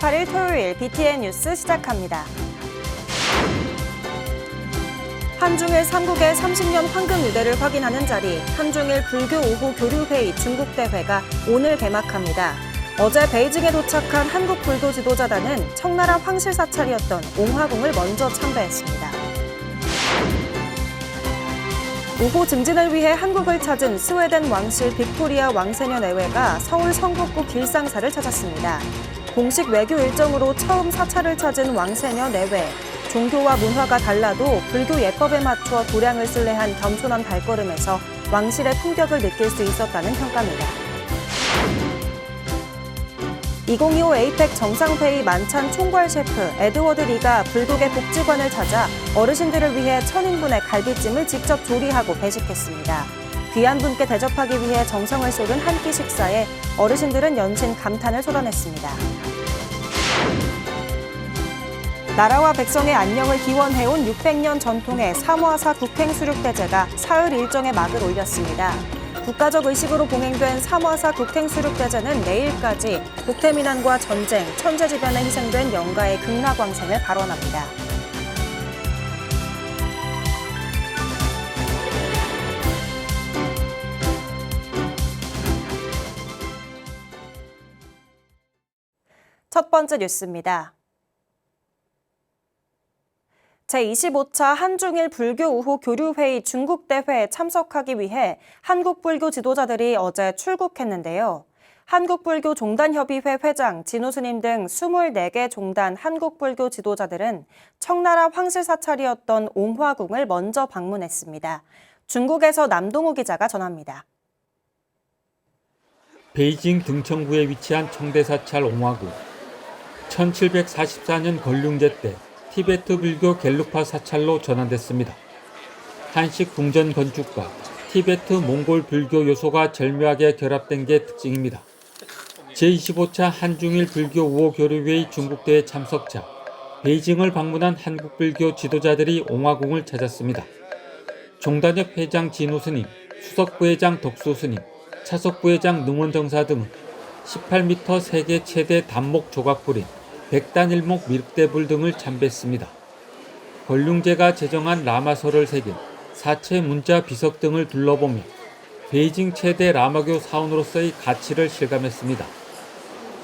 18일 토요일 BTN 뉴스 시작합니다. 한중일 3국의 30년 황금 유대를 확인하는 자리, 한중일 불교 5호 교류회의 중국대회가 오늘 개막합니다. 어제 베이징에 도착한 한국 불교 지도자단은 청나라 황실 사찰이었던 옹화궁을 먼저 참배했습니다. 5호 증진을 위해 한국을 찾은 스웨덴 왕실 빅토리아 왕세녀 내외가 서울 성북구 길상사를 찾았습니다. 공식 외교 일정으로 처음 사찰을 찾은 왕세녀 내외. 종교와 문화가 달라도 불교 예법에 맞춰 도량을 순례한 겸손한 발걸음에서 왕실의 품격을 느낄 수 있었다는 평가입니다. 2025 에이펙 정상회의 만찬 총괄 셰프 에드워드 리가 불국의 복지관을 찾아 어르신들을 위해 1000인분의 갈비찜을 직접 조리하고 배식했습니다. 귀한 분께 대접하기 위해 정성을 쏟은 한 끼 식사에 어르신들은 연신 감탄을 쏟아냈습니다. 나라와 백성의 안녕을 기원해온 600년 전통의 삼화사 국행수륙대제가 사흘 일정에 막을 올렸습니다. 국가적 의식으로 봉행된 삼화사 국행수륙대제는 내일까지 국태민안과 전쟁, 천재지변에 희생된 영가의 극락왕생을 발원합니다. 첫 번째 뉴스입니다. 제25차 한중일 불교 5호 교류회의 중국대회에 참석하기 위해 한국불교 지도자들이 어제 출국했는데요. 한국불교종단협의회 회장 진우 스님 등 24개 종단 한국불교 지도자들은 청나라 황실 사찰이었던 옹화궁을 먼저 방문했습니다. 중국에서 남동우 기자가 전합니다. 베이징 등청구에 위치한 청대사찰 옹화궁. 1744년 걸륭제 때 티베트 불교 겔루파 사찰로 전환됐습니다. 한식 궁전 건축과 티베트 몽골 불교 요소가 절묘하게 결합된 게 특징입니다. 제25차 한중일 불교 5호 교류회의 중국대회 참석자, 베이징을 방문한 한국불교 지도자들이 옹화궁을 찾았습니다. 종단협 회장 진우 스님, 수석부회장 덕수 스님, 차석부회장 능원정사 등은 18m 세계 최대 단목 조각불인 백단일목 밀대불 등을 참배했습니다. 걸륭제가 제정한 라마서를 새긴 사체 문자 비석 등을 둘러보며 베이징 최대 라마교 사원으로서의 가치를 실감했습니다.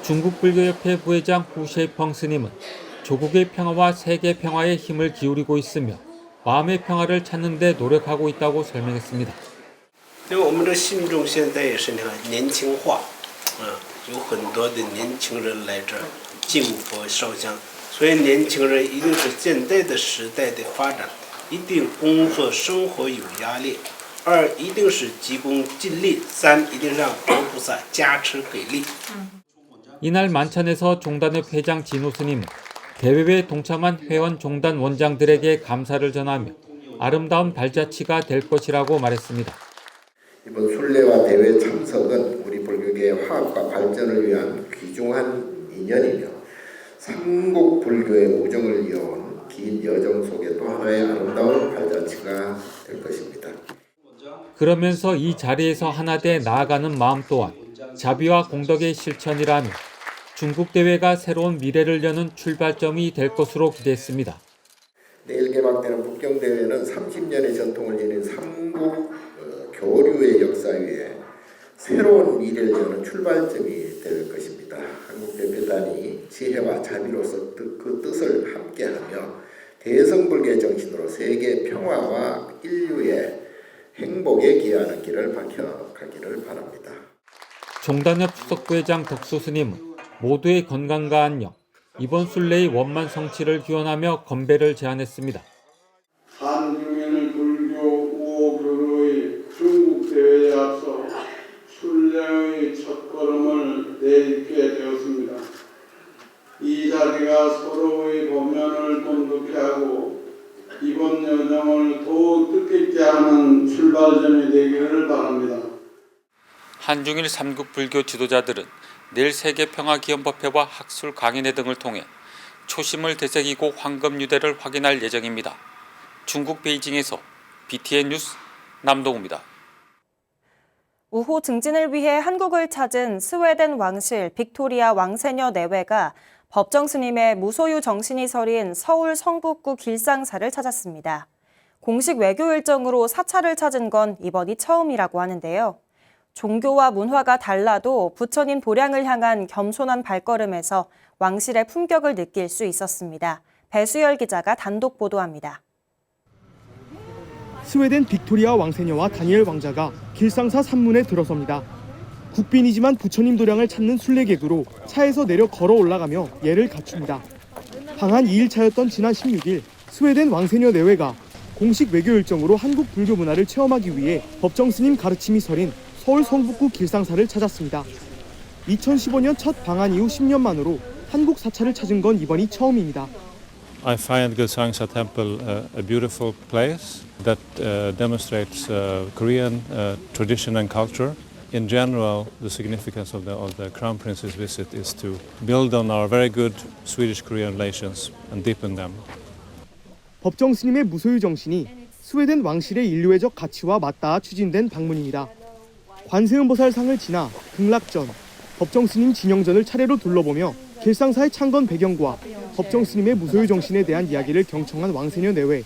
중국불교협회 부회장 후셰이펑 스님은 조국의 평화와 세계 평화에 힘을 기울이고 있으며 마음의 평화를 찾는 데 노력하고 있다고 설명했습니다. 我们的信众现在也是年轻化，有很多的年轻人来这儿敬佛烧香，所以年轻人一定是现在的时代的发展，一定工作生活有压力，二一定是急功近利，三一定让佛菩萨加持给力。 이날 만찬에서 종단협 회장 진우 스님은 대회에 동참한 회원 종단 원장들에게 감사를 전하며 아름다운 발자취가 될 것이라고 말했습니다. 이번 순례와 대회 참석은 우리 불교계의 화합과 발전을 위한 귀중한 인연이며 삼국 불교의 우정을 이어온 긴 여정 속에 또 하나의 아름다운 발자취가 될 것입니다. 그러면서 이 자리에서 하나 돼 나아가는 마음 또한 자비와 공덕의 실천이라며 중국 대회가 새로운 미래를 여는 출발점이 될 것으로 기대했습니다. 내일 개막되는 북경대회는 30년의 전통을 지닌 삼국 교류의 역사 위에 새로운 미래를 여는 출발점이 될 것입니다. 한국 대표단이 지혜와 자비로서 그 뜻을 함께하며 대성불교의 정신으로 세계 평화와 인류의 행복에 기여하는 길을 밝혀가기를 바랍니다. 종단협 수석부회장 덕수 스님은 모두의 건강과 안녕, 이번 순례의 원만 성취를 기원하며 건배를 제안했습니다. 한중일 불교 5호 교류의 중국 대회에 앞서 순례의 첫걸음을 내딛게 되었습니다. 이 자리가 서로의 보면을 돈독히 하고 이번 여정을 더욱 뜻깊게 하는 출발점이 되기를 바랍니다. 한중일 3국 불교 지도자들은 내일 세계평화기원법회와 학술 강연회 등을 통해 초심을 되새기고 황금유대를 확인할 예정입니다. 중국 베이징에서 BTN 뉴스 남동우입니다. 우호 증진을 위해 한국을 찾은 스웨덴 왕실 빅토리아 왕세녀 내외가 법정 스님의 무소유 정신이 서린 서울 성북구 길상사를 찾았습니다. 공식 외교 일정으로 사찰을 찾은 건 이번이 처음이라고 하는데요. 종교와 문화가 달라도 부처님 도량을 향한 겸손한 발걸음에서 왕실의 품격을 느낄 수 있었습니다. 배수열 기자가 단독 보도합니다. 스웨덴 빅토리아 왕세녀와 다니엘 왕자가 길상사 산문에 들어섭니다. 국빈이지만 부처님 도량을 찾는 순례객으로 차에서 내려 걸어 올라가며 예를 갖춥니다. 방한 2일차였던 지난 16일 스웨덴 왕세녀 내외가 공식 외교 일정으로 한국 불교 문화를 체험하기 위해 법정 스님 가르침이 서린 서울 성북구 길상사를 찾았습니다. 2015년 첫 방한 이후 10년 만으로 한국 사찰을 찾은 건 이번이 처음입니다. I find Gilsangsa Temple a beautiful place that demonstrates Korean tradition and culture. In general, the significance of the Crown Prince's visit is to build on our very good Swedish-Korean relations and deepen them. 법정 스님의 무소유 정신이 스웨덴 왕실의 인류애적 가치와 맞닿아 추진된 방문입니다. 관세음보살상을 지나 극락전, 법정 스님 진영전을 차례로 둘러보며 길상사의 창건 배경과 법정 스님의 무소유 정신에 대한 이야기를 경청한 왕세녀 내외.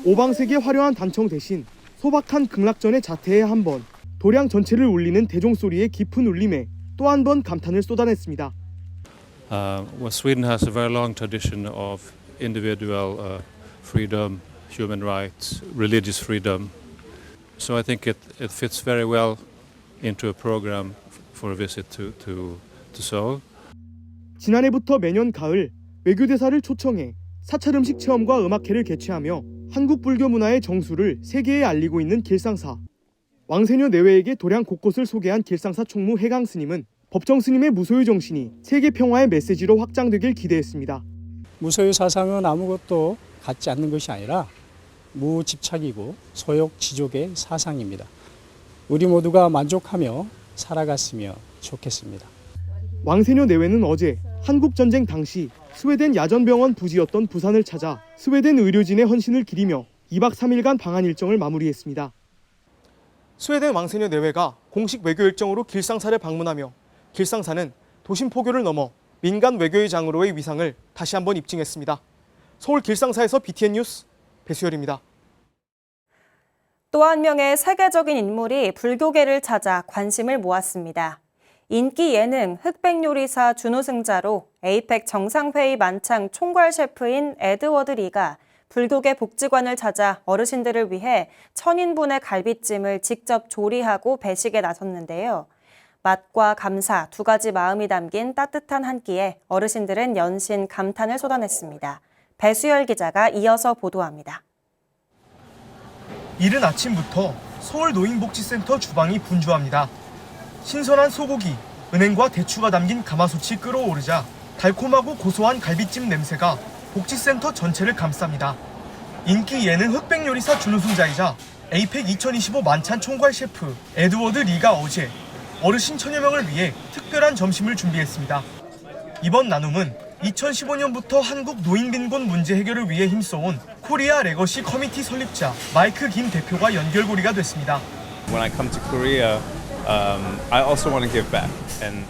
오방색의 화려한 단청 대신 소박한 극락전의 자태에 한 번, 도량 전체를 울리는 대종소리의 깊은 울림에 또 한 번 감탄을 쏟아냈습니다. Well, Sweden has a very long tradition of individual freedom, human rights, religious freedom. So I think it fits very well into a program for a visit to Seoul. 지난해부터 매년 가을 외교대사를 초청해 사찰 음식 체험과 음악회를 개최하며 한국 불교 문화의 정수를 세계에 알리고 있는 길상사. 왕세녀 내외에게 도량 곳곳을 소개한 길상사 총무 해강 스님은 법정 스님의 무소유 정신이 세계 평화의 메시지로 확장되길 기대했습니다. 무소유 사상은 아무것도 갖지 않는 것이 아니라 무집착이고 소욕지족의 사상입니다. 우리 모두가 만족하며 살아갔으면 좋겠습니다. 왕세녀 내외는 어제 한국전쟁 당시 스웨덴 야전병원 부지였던 부산을 찾아 스웨덴 의료진의 헌신을 기리며 2박 3일간 방한 일정을 마무리했습니다. 스웨덴 왕세녀 내외가 공식 외교 일정으로 길상사를 방문하며 길상사는 도심 포교를 넘어 민간 외교의 장으로의 위상을 다시 한번 입증했습니다. 서울 길상사에서 BTN 뉴스 배수열입니다. 또 한 명의 세계적인 인물이 불교계를 찾아 관심을 모았습니다. 인기 예능 흑백요리사 준우승자로 에이펙 정상회의 만창 총괄 셰프인 에드워드 리가 불교계 복지관을 찾아 어르신들을 위해 1000인분의 갈비찜을 직접 조리하고 배식에 나섰는데요. 맛과 감사 두 가지 마음이 담긴 따뜻한 한 끼에 어르신들은 연신 감탄을 쏟아냈습니다. 배수열 기자가 이어서 보도합니다. 이른 아침부터 서울 노인복지센터 주방이 분주합니다. 신선한 소고기, 은행과 대추가 담긴 가마솥이 끓어오르자 달콤하고 고소한 갈비찜 냄새가 복지센터 전체를 감쌉니다. 인기 예능 흑백요리사 준우승자이자 에이펙 2025 만찬 총괄 셰프 에드워드 리가 어제 어르신 1000여 명을 위해 특별한 점심을 준비했습니다. 이번 나눔은 2015년부터 한국 노인 빈곤 문제 해결을 위해 힘써온 코리아 레거시 커미티 설립자 마이크 김 대표가 연결고리가 됐습니다. When I come to Korea, I also want to give back, and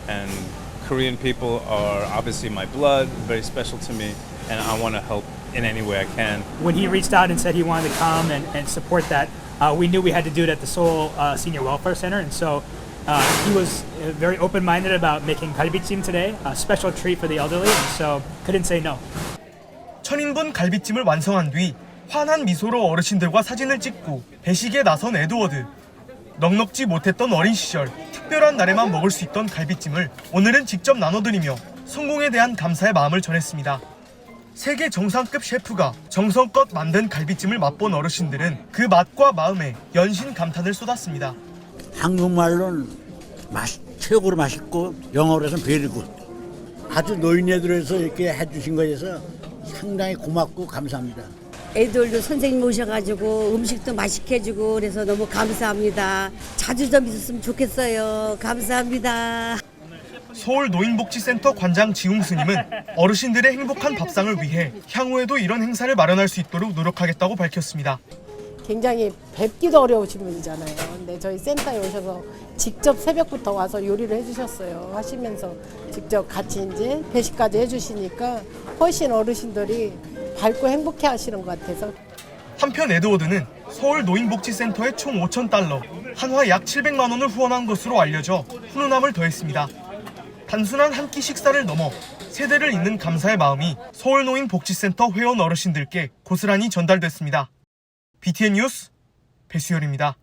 Korean people are obviously my blood, very special to me, and I want to help in any way I can. When he reached out and said he wanted to come and support that, we knew we had to do it at the Seoul Senior Welfare Center, and so he was very open-minded about making galbijjim today, a special treat for the elderly, and so couldn't say no. 1000인분 갈비찜을 완성한 뒤 환한 미소로 어르신들과 사진을 찍고 배식에 나선 에드워드. 넉넉지 못했던 어린 시절 특별한 날에만 먹을 수 있던 갈비찜을 오늘은 직접 나눠드리며 성공에 대한 감사의 마음을 전했습니다. 세계 정상급 셰프가 정성껏 만든 갈비찜을 맛본 어르신들은 그 맛과 마음에 연신 감탄을 쏟았습니다. 한국말로는 최고로 맛있고 영어로서는 very good. 아주 노인네들에서 이렇게 해주신 거에서 상당히 고맙고 감사합니다. 애들도 선생님 오셔가지고 음식도 맛있게 해주고 그래서 너무 감사합니다. 자주 좀 있었으면 좋겠어요. 감사합니다. 서울 노인복지센터 관장 지웅 스님은 어르신들의 행복한 밥상을 위해 향후에도 이런 행사를 마련할 수 있도록 노력하겠다고 밝혔습니다. 굉장히 뵙기도 어려우신 분이잖아요. 근데 저희 센터에 오셔서 직접 새벽부터 와서 요리를 해주셨어요. 하시면서 직접 같이 이제 배식까지 해주시니까 훨씬 어르신들이 밝고 행복해 하시는 것 같아서. 한편 에드워드는 서울 노인복지센터에 총 5,000달러, 한화 약 700만 원을 후원한 것으로 알려져 훈훈함을 더했습니다. 단순한 한 끼 식사를 넘어 세대를 잇는 감사의 마음이 서울 노인복지센터 회원 어르신들께 고스란히 전달됐습니다. BTN 뉴스 배수열입니다.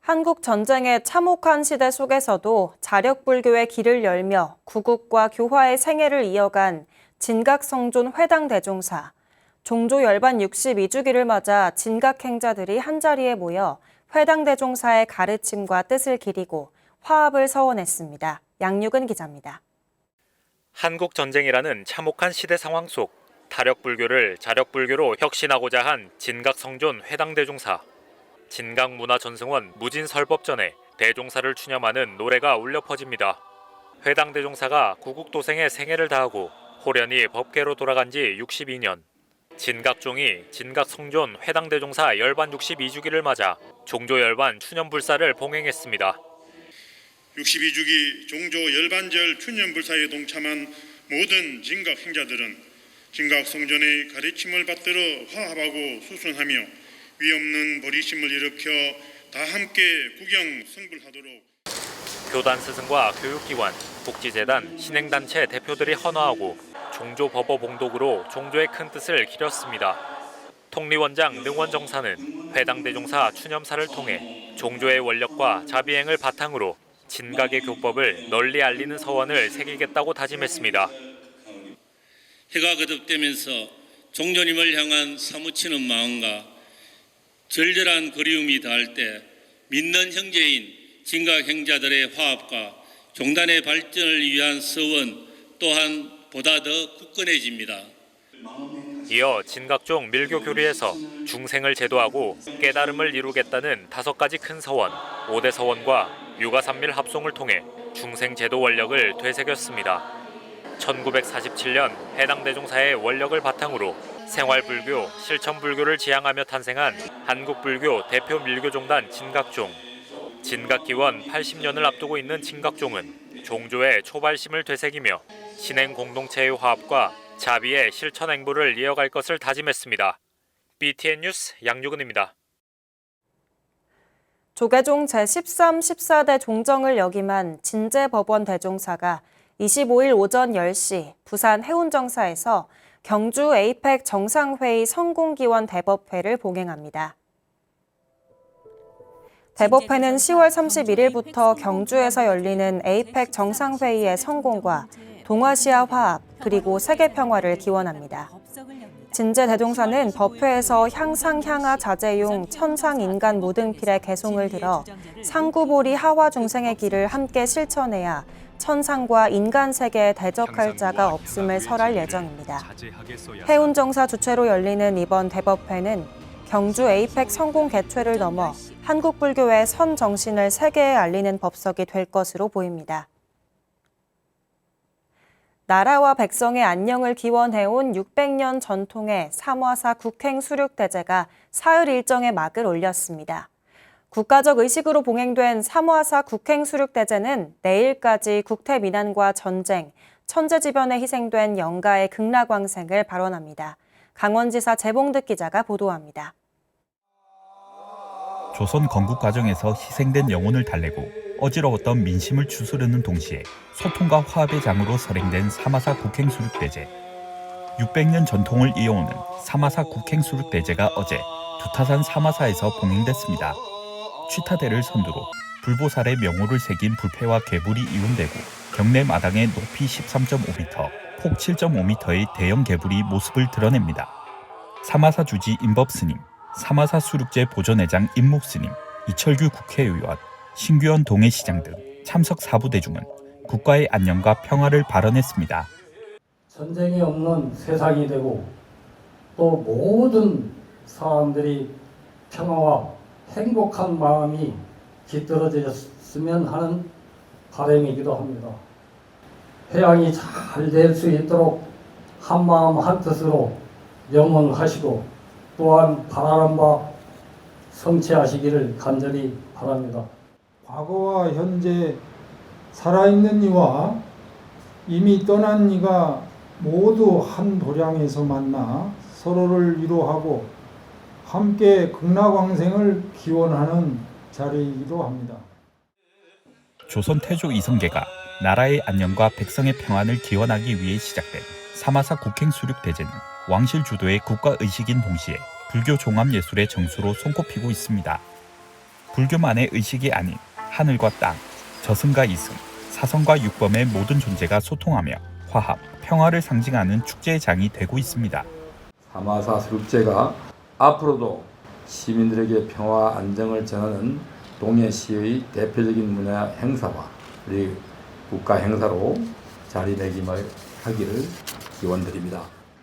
한국 전쟁의 참혹한 시대 속에서도 자력불교의 길을 열며 구국과 교화의 생애를 이어간 진각성존 회당대종사. 종조 열반 62주기를 맞아 진각행자들이 한자리에 모여 회당대종사의 가르침과 뜻을 기리고 화합을 서원했습니다. 양육은 기자입니다. 한국 전쟁이라는 참혹한 시대 상황 속 타력불교를 자력불교로 혁신하고자 한 진각성존 회당대종사. 진각문화전승원 무진설법전에 대종사를 추념하는 노래가 울려 퍼집니다. 회당대종사가 구국도생의 생애를 다하고 호련히 법계로 돌아간 지 62년. 진각종이 진각성존 회당대종사 열반 62주기를 맞아 종조 열반 추념불사를 봉행했습니다. 62주기 종조 열반절 추념불사에 동참한 모든 진각 행자들은 진각성존의 가르침을 받들어 화합하고 수순하며 위없는 보리심을 일으켜 다 함께 구경 성불하도록. 교단 스승과 교육기관, 복지재단, 신행단체 대표들이 헌화하고 종조 법어 봉독으로 종조의 큰 뜻을 기렸습니다. 통리원장 능원정사는 회당대종사 추념사를 통해 종조의 원력과 자비행을 바탕으로 진각의 교법을 널리 알리는 서원을 새기겠다고 다짐했습니다. 해가 거듭되면서 종조님을 향한 사무치는 마음과 절절한 그리움이 닿을 때 믿는 형제인 진각 행자들의 화합과 종단의 발전을 위한 서원 또한 보다 더 굳건해집니다. 이어 진각종 밀교 교리에서 중생을 제도하고 깨달음을 이루겠다는 5가지 큰 서원, 5대 서원과 유가삼밀 합송을 통해 중생 제도 원력을 되새겼습니다. 1947년 해당대종사의 원력을 바탕으로 생활불교, 실천불교를 지향하며 탄생한 한국불교 대표 밀교종단 진각종. 진각기원 80년을 앞두고 있는 진각종은 종조의 초발심을 되새기며 신행 공동체의 화합과 자비의 실천 행보를 이어갈 것을 다짐했습니다. BTN 뉴스 양유근입니다. 조계종 제13, 14대 종정을 역임한 진제법원 대종사가 25일 오전 10시 부산 해운정사에서 경주 에이펙 정상회의 성공기원 대법회를 봉행합니다. 대법회는 10월 31일부터 경주에서 열리는 에이펙 정상회의의 성공과 동아시아 화합 그리고 세계 평화를 기원합니다. 진제 대종사는 법회에서 향상향하 자제용 천상인간 무등필의 개송을 들어 상구보리 하와 중생의 길을 함께 실천해야 천상과 인간 세계에 대적할 자가 없음을 설할 예정입니다. 해운정사 주최로 열리는 이번 대법회는 경주 에이펙 성공 개최를 넘어 한국 불교의 선 정신을 세계에 알리는 법석이 될 것으로 보입니다. 나라와 백성의 안녕을 기원해온 600년 전통의 삼화사 국행수륙대제가 사흘 일정에 막을 올렸습니다. 국가적 의식으로 봉행된 삼화사 국행수륙대제는 내일까지 국태민안과 전쟁, 천재지변에 희생된 영가의 극락왕생을 발언합니다. 강원지사 재봉득 기자가 보도합니다. 조선 건국 과정에서 희생된 영혼을 달래고 어지러웠던 민심을 추스르는 동시에 소통과 화합의 장으로 설행된 삼화사 국행수륙대제. 600년 전통을 이어오는 삼화사 국행수륙대제가 어제 두타산 삼화사에서 봉행됐습니다. 취타대를 선두로 불보살의 명호를 새긴 불패와 개불이 이용되고 경내 마당에 높이 13.5m, 폭 7.5m의 대형 개불이 모습을 드러냅니다. 삼화사 주지 임법스님, 삼화사 수륙제 보존회장 임묵스님, 이철규 국회의원, 신규현 동해시장 등 참석 사부대중은 국가의 안녕과 평화를 발언했습니다. 전쟁이 없는 세상이 되고 또 모든 사람들이 평화와 행복한 마음이 깃들어졌으면 하는 바람이기도 합니다. 회양이 잘 될 수 있도록 한마음 한뜻으로 명언하시고 또한 바라는 바 성취하시기를 간절히 바랍니다. 과거와 현재 살아있는 이와 이미 떠난 이가 모두 한 도량에서 만나 서로를 위로하고 함께 극락왕생을 기원하는 자리이기도 합니다. 조선 태조 이성계가 나라의 안녕과 백성의 평안을 기원하기 위해 시작된 사마사 국행수륙 대제는 왕실 주도의 국가의식인 동시에 불교 종합예술의 정수로 손꼽히고 있습니다. 불교만의 의식이 아닌 하늘과 땅, 저승과 이승, 사성과 육범의 모든 존재가 소통하며 화합, 평화를 상징하는 축제의 장이 되고 있습니다. 사마사 수륙제가 앞으로도 시민들에게 평화와 안정을 전하는 동해시의 대표적인 문화 행사와 우리 국가 행사로 자리매김하기를 기원드립니다.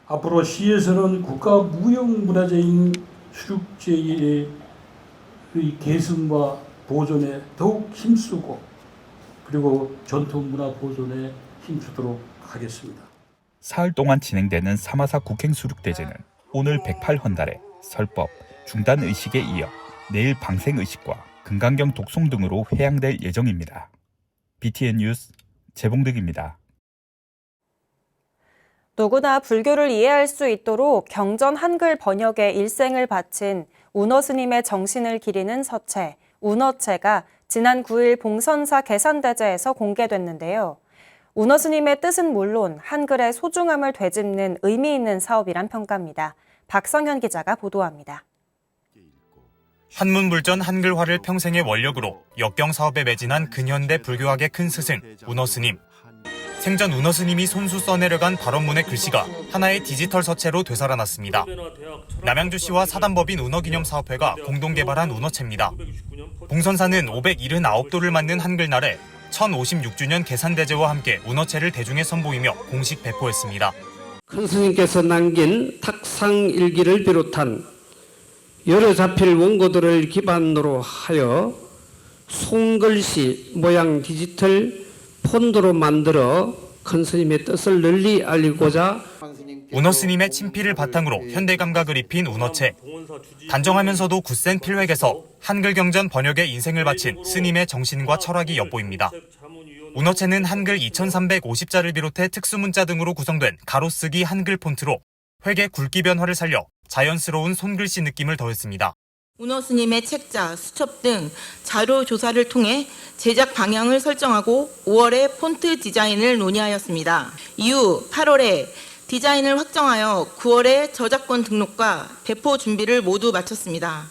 앞으로 시에서는 국가 무형문화재인 수륙제의 계승과 보존에 더욱 힘쓰고 그리고 전통문화 보존에 힘쓰도록 하겠습니다. 사흘 동안 진행되는 사마사 국행수륙대제는 오늘 108헌달에 설법, 중단의식에 이어 내일 방생의식과 금강경 독송 등으로 회양될 예정입니다. BTN 뉴스 재봉득입니다. 누구나 불교를 이해할 수 있도록 경전 한글 번역에 일생을 바친 운어 스님의 정신을 기리는 서체, 운어체가 지난 9일 봉선사 계산대제에서 공개됐는데요. 운어 스님의 뜻은 물론 한글의 소중함을 되짚는 의미 있는 사업이란 평가입니다. 박성현 기자가 보도합니다. 한문불전 한글화를 평생의 원력으로 역경 사업에 매진한 근현대 불교학의 큰 스승 운어 스님. 생전 운어 스님이 손수 써내려간 발언문의 글씨가 하나의 디지털 서체로 되살아났습니다. 남양주시와 사단법인 운어기념사업회가 공동 개발한 운어체입니다. 봉선사는 579도를 맞는 한글날에 1056주년 계산대제와 함께 운어체를 대중에 선보이며 공식 배포했습니다. 큰 스님께서 남긴 탁상일기를 비롯한 여러 자필 원고들을 기반으로 하여 손글씨 모양 디지털 폰트로 만들어 큰 스님의 뜻을 널리 알리고자 운어 스님의 친필을 바탕으로 현대 감각을 입힌 운어체. 단정하면서도 굳센 필획에서 한글 경전 번역에 인생을 바친 스님의 정신과 철학이 엿보입니다. 운어체는 한글 2350자를 비롯해 특수문자 등으로 구성된 가로쓰기 한글 폰트로 회계 굵기 변화를 살려 자연스러운 손글씨 느낌을 더했습니다. 운어 스님의 책자, 수첩 등 자료 조사를 통해 제작 방향을 설정하고 5월에 폰트 디자인을 논의하였습니다. 이후 8월에 디자인을 확정하여 9월에 저작권 등록과 배포 준비를 모두 마쳤습니다.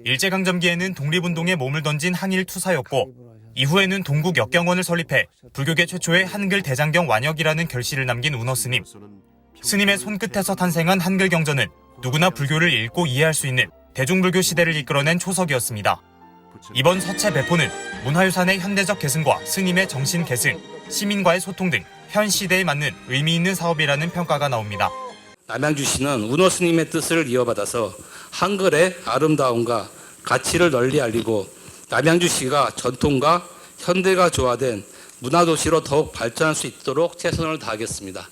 일제강점기에는 독립운동에 몸을 던진 한일 투사였고 이후에는 동국 역경원을 설립해 불교계 최초의 한글 대장경 완역이라는 결실을 남긴 운어 스님. 스님의 손끝에서 탄생한 한글 경전은 누구나 불교를 읽고 이해할 수 있는 대중불교 시대를 이끌어낸 초석이었습니다. 이번 서체 배포는 문화유산의 현대적 계승과 스님의 정신 계승, 시민과의 소통 등 현 시대에 맞는 의미 있는 사업이라는 평가가 나옵니다. 남양주시는 운어 스님의 뜻을 이어받아서 한글의 아름다움과 가치를 널리 알리고 남양주시가 전통과 현대가 조화된 문화도시로 더욱 발전할 수 있도록 최선을 다하겠습니다.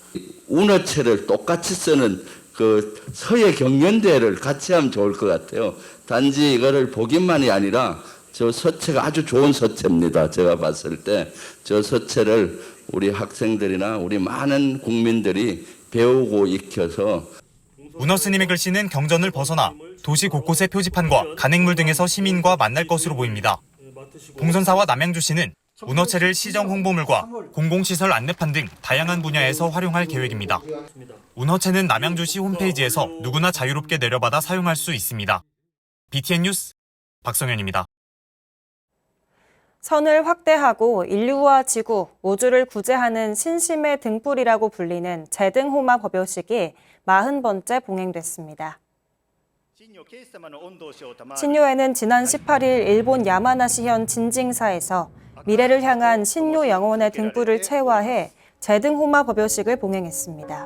운어체를 똑같이 쓰는 그 서예 경연대회를 같이 하면 좋을 것 같아요. 단지 이거를 보기만이 아니라 저 서체가 아주 좋은 서체입니다. 제가 봤을 때 저 서체를 우리 학생들이나 우리 많은 국민들이 배우고 익혀서 운어 스님의 글씨는 경전을 벗어나 도시 곳곳의 표지판과 간행물 등에서 시민과 만날 것으로 보입니다. 봉선사와 남양주시는 운어체를 시정 홍보물과 공공시설 안내판 등 다양한 분야에서 활용할 계획입니다. 운어체는 남양주시 홈페이지에서 누구나 자유롭게 내려받아 사용할 수 있습니다. BTN 뉴스 박성현입니다. 선을 확대하고 인류와 지구, 우주를 구제하는 신심의 등불이라고 불리는 제등호마 법요식이 40번째 봉행됐습니다. 신묘에는 지난 18일 일본 야마나시현 진징사에서 미래를 향한 신묘 영혼의 등불을 체화해 제등호마 법요식을 봉행했습니다.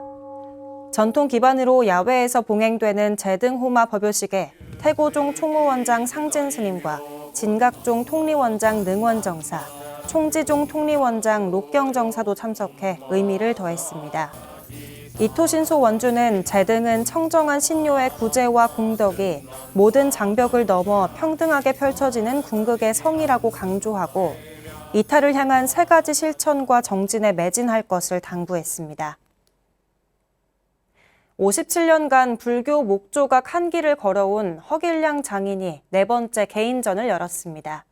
전통 기반으로 야외에서 봉행되는 제등호마 법요식에 태고종 총무원장 상진 스님과 진각종 통리원장 능원정사, 총지종 통리원장 록경정사도 참석해 의미를 더했습니다. 이토신소 원주는 제등은 청정한 신료의 구제와 공덕이 모든 장벽을 넘어 평등하게 펼쳐지는 궁극의 성이라고 강조하고 이탈을 향한 3가지 실천과 정진에 매진할 것을 당부했습니다. 57년간 불교 목조각 한 길을 걸어온 허길량 장인이 4번째 개인전을 열었습니다.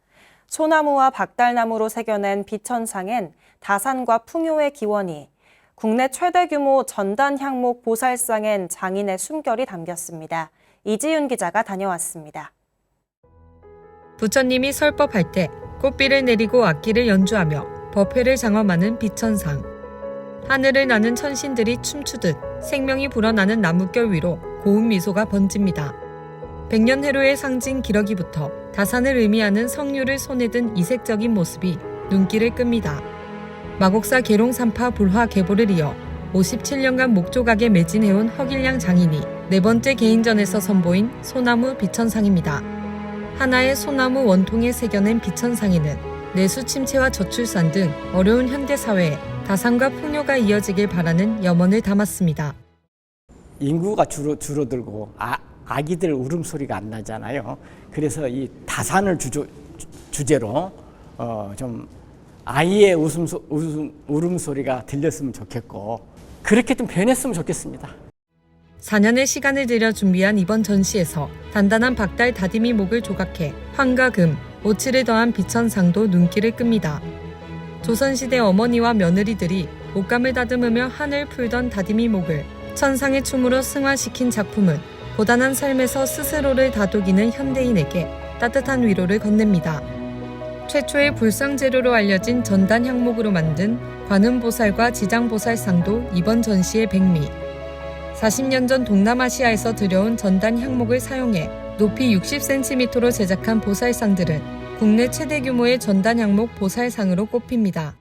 소나무와 박달나무로 새겨낸 비천상엔 다산과 풍요의 기원이, 국내 최대 규모 전단 향목 보살상엔 장인의 숨결이 담겼습니다. 이지윤 기자가 다녀왔습니다. 부처님이 설법할 때 꽃비를 내리고 악기를 연주하며 법회를 장엄하는 비천상. 하늘을 나는 천신들이 춤추듯 생명이 불어나는 나뭇결 위로 고운 미소가 번집니다. 백년해로의 상징 기러기부터 다산을 의미하는 성류를 손에 든 이색적인 모습이 눈길을 끕니다. 마곡사 계룡산파 불화 계보를 이어 57년간 목조각에 매진해온 허길량 장인이 4번째 개인전에서 선보인 소나무 비천상입니다. 하나의 소나무 원통에 새겨낸 비천상에는 내수 침체와 저출산 등 어려운 현대사회에 다산과 풍요가 이어지길 바라는 염원을 담았습니다. 인구가 줄어들고 아기들 울음소리가 안 나잖아요. 그래서 이 다산을 주제로 좀 아이의 울음소리가 들렸으면 좋겠고 그렇게 좀 변했으면 좋겠습니다. 4년의 시간을 들여 준비한 이번 전시에서 단단한 박달 다디미 목을 조각해 황과 금, 오칠을 더한 비천상도 눈길을 끕니다. 조선시대 어머니와 며느리들이 옷감을 다듬으며 한을 풀던 다디미 목을 천상의 춤으로 승화시킨 작품은 고단한 삶에서 스스로를 다독이는 현대인에게 따뜻한 위로를 건넵니다. 최초의 불상 재료로 알려진 전단 향목으로 만든 관음보살과 지장보살상도 이번 전시의 백미. 40년 전 동남아시아에서 들여온 전단 향목을 사용해 높이 60cm로 제작한 보살상들은 국내 최대 규모의 전단 향목 보살상으로 꼽힙니다.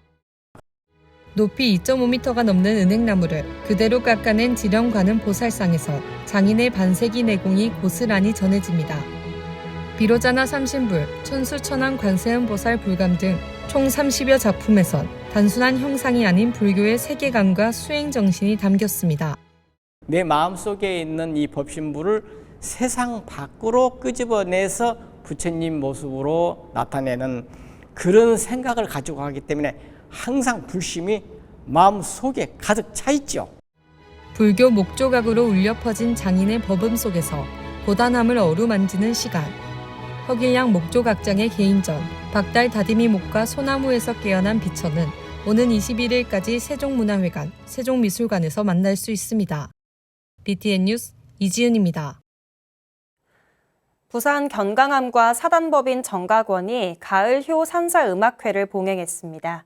높이 2.5m가 넘는 은행나무를 그대로 깎아낸 지령 관음 보살상에서 장인의 반세기 내공이 고스란히 전해집니다. 비로자나 삼신불, 천수천왕 관세음 보살 불감 등 총 30여 작품에선 단순한 형상이 아닌 불교의 세계관과 수행 정신이 담겼습니다. 내 마음속에 있는 이 법신불을 세상 밖으로 끄집어내서 부처님 모습으로 나타내는 그런 생각을 가지고 가기 때문에 항상 불심이 마음속에 가득 차 있죠. 불교 목조각으로 울려 퍼진 장인의 법음 속에서 고단함을 어루만지는 시간. 허길량 목조각장의 개인전, 박달 다디미 목과 소나무에서 깨어난 비천은 오는 21일까지 세종문화회관, 세종미술관에서 만날 수 있습니다. BTN 뉴스 이지은입니다. 부산 견강암과 사단법인 정각원이 가을효 산사음악회를 봉행했습니다.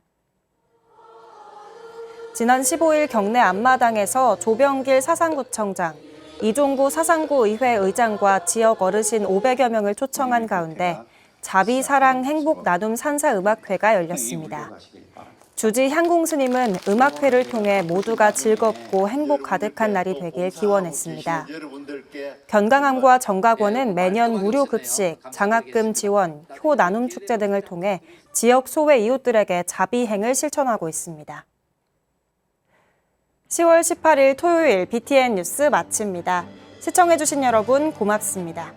지난 15일 경내 앞마당에서 조병길 사상구청장, 이종구 사상구 의회 의장과 지역 어르신 500여 명을 초청한 가운데 자비, 사랑, 행복, 나눔 산사음악회가 열렸습니다. 주지 향공스님은 음악회를 통해 모두가 즐겁고 행복 가득한 날이 되길 기원했습니다. 견강암과 정각원은 매년 무료 급식, 장학금 지원, 효 나눔 축제 등을 통해 지역 소외 이웃들에게 자비행을 실천하고 있습니다. 10월 18일 토요일 BTN 뉴스 마칩니다. 시청해주신 여러분 고맙습니다.